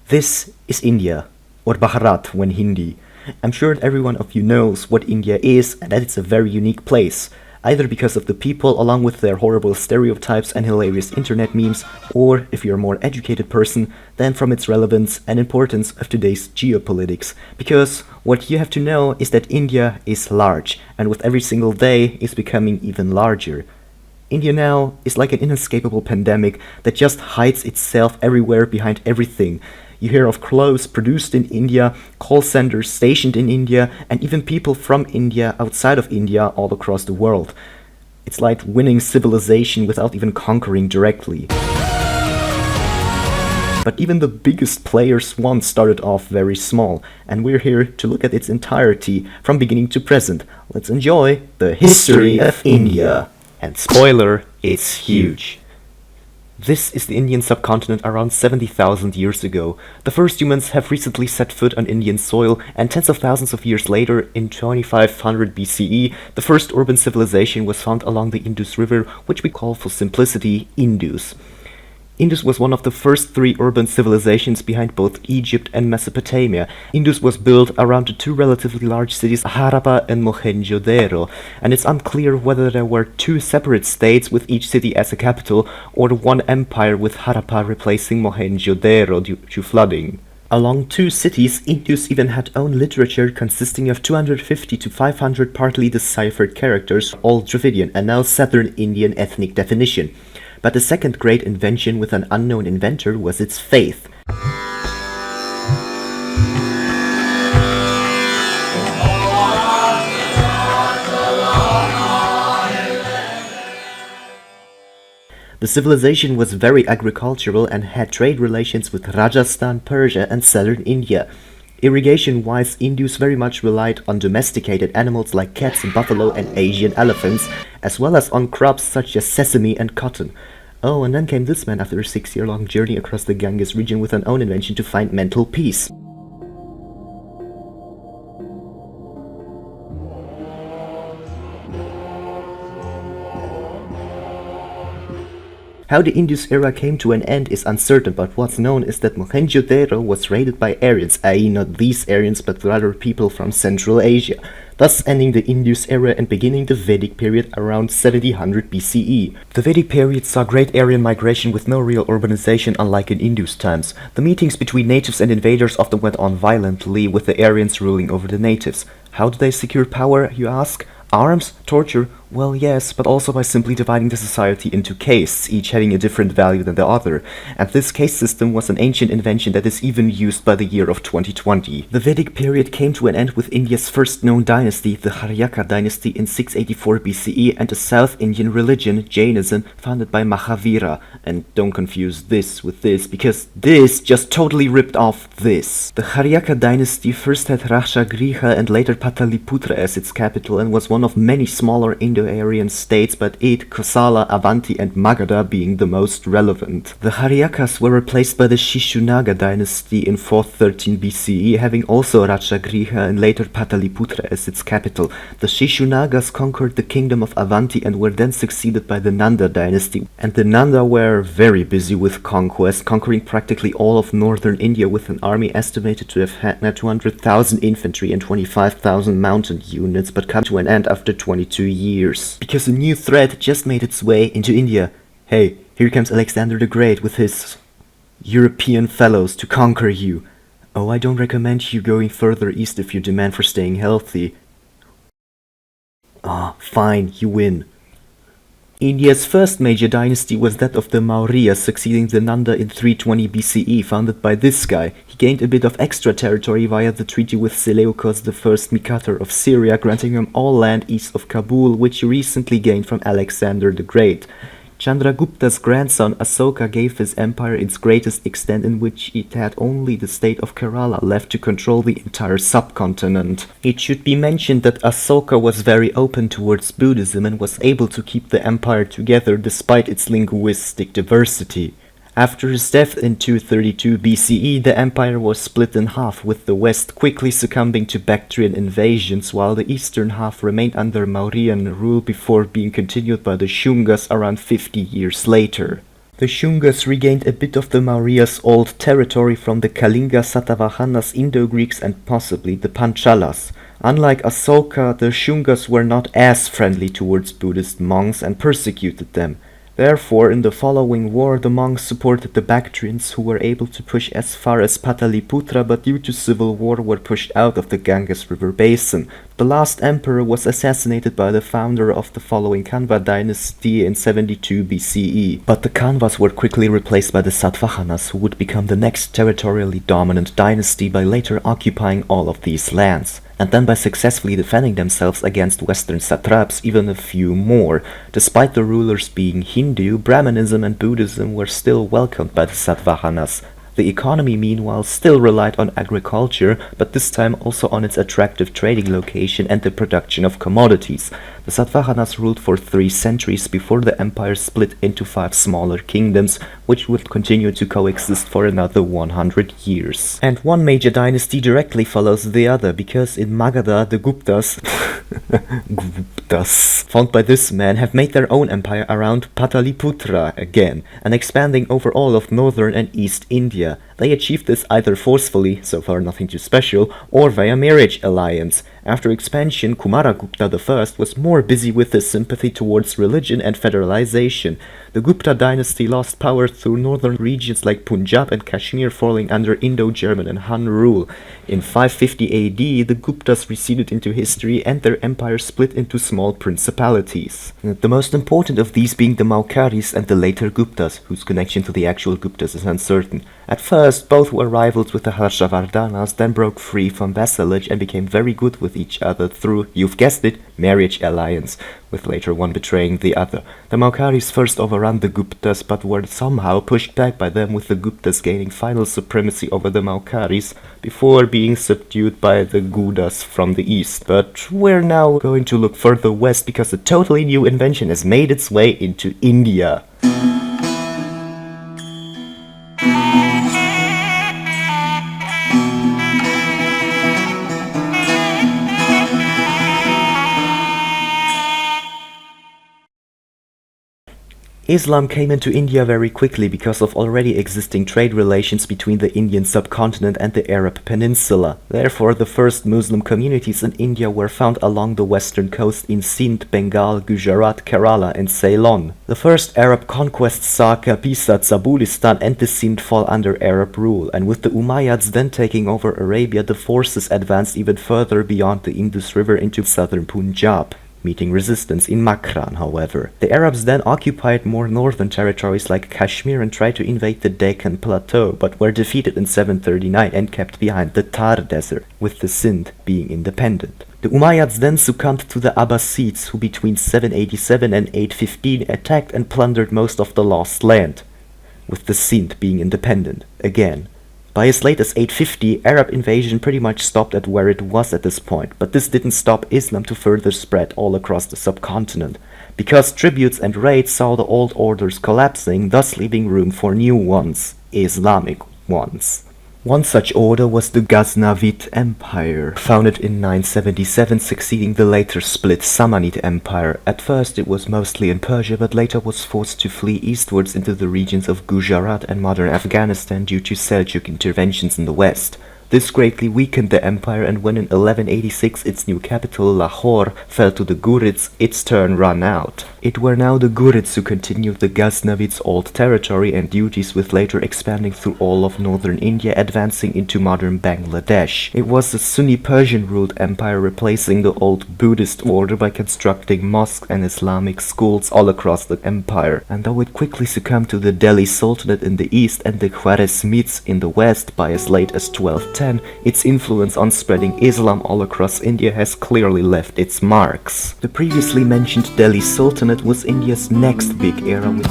This is India, or Bharat when Hindi. I'm sure that every one of you knows what India is and that it's a very unique place, either because of the people along with their horrible stereotypes and hilarious internet memes, or, if you're a more educated person, then from its relevance and importance of today's geopolitics. Because what you have to know is that India is large, and with every single day is becoming even larger. India now is like an inescapable pandemic that just hides itself everywhere behind everything. You hear of clothes produced in India, call centers stationed in India, and even people from India outside of India all across the world. It's like winning civilization without even conquering directly. But even the biggest players once started off very small, and we're here to look at its entirety from beginning to present. Let's enjoy the history of India. And spoiler, it's huge. This is the Indian subcontinent around 70,000 years ago. The first humans have recently set foot on Indian soil, and tens of thousands of years later, in 2500 BCE, the first urban civilization was found along the Indus River, which we call for simplicity Indus. Indus was one of the first three urban civilizations behind both Egypt and Mesopotamia. Indus was built around the two relatively large cities Harappa and Mohenjo-daro, and it's unclear whether there were two separate states with each city as a capital, or one empire with Harappa replacing Mohenjo-daro due to flooding. Along two cities, Indus even had own literature consisting of 250 to 500 partly deciphered characters, all Dravidian and now Southern Indian ethnic definition. But the second great invention with an unknown inventor was its faith. The civilization was very agricultural and had trade relations with Rajasthan, Persia and southern India. Irrigation-wise, Indus very much relied on domesticated animals like cats, buffalo and Asian elephants, as well as on crops such as sesame and cotton. Oh, and then came this man after a 6-year-long journey across the Ganges region with an own invention to find mental peace. How the Indus era came to an end is uncertain, but what's known is that Mohenjo-daro was raided by Aryans, i.e. not these Aryans but rather people from Central Asia, thus ending the Indus era and beginning the Vedic period around 1700 BCE. The Vedic period saw great Aryan migration with no real urbanization unlike in Indus times. The meetings between natives and invaders often went on violently, with the Aryans ruling over the natives. How did they secure power, you ask? Arms? Torture? Well, yes, but also by simply dividing the society into castes, each having a different value than the other. And this caste system was an ancient invention that is even used by the year of 2020. The Vedic period came to an end with India's first known dynasty, the Haryaka Dynasty, in 684 BCE, and a South Indian religion, Jainism, founded by Mahavira. And don't confuse this with this, because this just totally ripped off this. The Haryaka Dynasty first had Rashagriha and later Pataliputra as its capital, and was one of many smaller Indo-Aryan states, but it, Kosala, Avanti and Magadha being the most relevant. The Haryakas were replaced by the Shaishunaga Dynasty in 413 BCE, having also Rajagriha and later Pataliputra as its capital. The Shaishunagas conquered the kingdom of Avanti and were then succeeded by the Nanda Dynasty. And the Nanda were very busy with conquest, conquering practically all of northern India with an army estimated to have had 200,000 infantry and 25,000 mounted units, but come to an end after 22 years. Because a new threat just made its way into India. Hey, here comes Alexander the Great with his European fellows to conquer you. Oh, I don't recommend you going further east if you demand for staying healthy. Ah, fine, you win. India's first major dynasty was that of the Mauryas, succeeding the Nanda in 320 BCE, founded by this guy. He gained a bit of extra territory via the treaty with Seleucus, the first Mikator of Syria, granting him all land east of Kabul, which he recently gained from Alexander the Great. Chandragupta's grandson Asoka gave his empire its greatest extent, in which it had only the state of Kerala left to control the entire subcontinent. It should be mentioned that Asoka was very open towards Buddhism and was able to keep the empire together despite its linguistic diversity. After his death in 232 BCE, the empire was split in half, with the west quickly succumbing to Bactrian invasions, while the eastern half remained under Mauryan rule before being continued by the Shungas around 50 years later. The Shungas regained a bit of the Maurya's old territory from the Kalinga Satavahanas, Indo-Greeks and possibly the Panchalas. Unlike Asoka, the Shungas were not as friendly towards Buddhist monks and persecuted them. Therefore, in the following war, the monks supported the Bactrians, who were able to push as far as Pataliputra, but due to civil war were pushed out of the Ganges River basin. The last emperor was assassinated by the founder of the following Kanva dynasty in 72 BCE, but the Kanvas were quickly replaced by the Satvahanas, who would become the next territorially dominant dynasty by later occupying all of these lands, and then by successfully defending themselves against western satraps even a few more. Despite the rulers being Hindu, Brahmanism and Buddhism were still welcomed by the Satvahanas. The economy, meanwhile, still relied on agriculture, but this time also on its attractive trading location and the production of commodities. The Satvahanas ruled for 3 centuries before the empire split into 5 smaller kingdoms, which would continue to coexist for another 100 years. And one major dynasty directly follows the other, because in Magadha the Guptas Guptas, found by this man, have made their own empire around Pataliputra again, and expanding over all of northern and east India. They achieved this either forcefully, so far nothing too special, or via marriage alliance. After expansion, Kumaragupta I was more busy with his sympathy towards religion and federalization. The Gupta dynasty lost power through northern regions like Punjab and Kashmir falling under Indo-German and Han rule. In 550 AD, the Guptas receded into history and their empire split into small principalities. The most important of these being the Maukharis and the later Guptas, whose connection to the actual Guptas is uncertain. At first, both were rivals with the Harshavardhanas, then broke free from vassalage and became very good with each other through, you've guessed it, marriage alliance, with later one betraying the other. The Maukharis first overran the Guptas, but were somehow pushed back by them, with the Guptas gaining final supremacy over the Maukharis before being subdued by the Ghudas from the east. But we're now going to look further west because a totally new invention has made its way into India. Islam came into India very quickly because of already existing trade relations between the Indian subcontinent and the Arab peninsula. Therefore, the first Muslim communities in India were found along the western coast in Sindh, Bengal, Gujarat, Kerala and Ceylon. The first Arab conquests saw Kapisa, Zabulistan and the Sindh fall under Arab rule, and with the Umayyads then taking over Arabia, the forces advanced even further beyond the Indus River into southern Punjab, meeting resistance in Makran, however. The Arabs then occupied more northern territories like Kashmir and tried to invade the Deccan Plateau, but were defeated in 739 and kept behind the Thar Desert, with the Sindh being independent. The Umayyads then succumbed to the Abbasids, who between 787 and 815 attacked and plundered most of the lost land, with the Sindh being independent again. By as late as 850, Arab invasion pretty much stopped at where it was at this point, but this didn't stop Islam to further spread all across the subcontinent, because tributes and raids saw the old orders collapsing, thus leaving room for new ones, Islamic ones. One such order was the Ghaznavid Empire, founded in 977, succeeding the later split Samanid Empire. At first it was mostly in Persia, but later was forced to flee eastwards into the regions of Gujarat and modern Afghanistan due to Seljuk interventions in the west. This greatly weakened the empire, and when in 1186 its new capital, Lahore, fell to the Ghurids, its turn ran out. It were now the Ghurids who continued the Ghaznavids' old territory and duties, with later expanding through all of northern India, advancing into modern Bangladesh. It was the Sunni Persian-ruled empire, replacing the old Buddhist order by constructing mosques and Islamic schools all across the empire. And though it quickly succumbed to the Delhi Sultanate in the east and the Khwarezmids in the west by as late as 1210, its influence on spreading Islam all across India has clearly left its marks. The previously mentioned Delhi Sultanate was India's next big era, with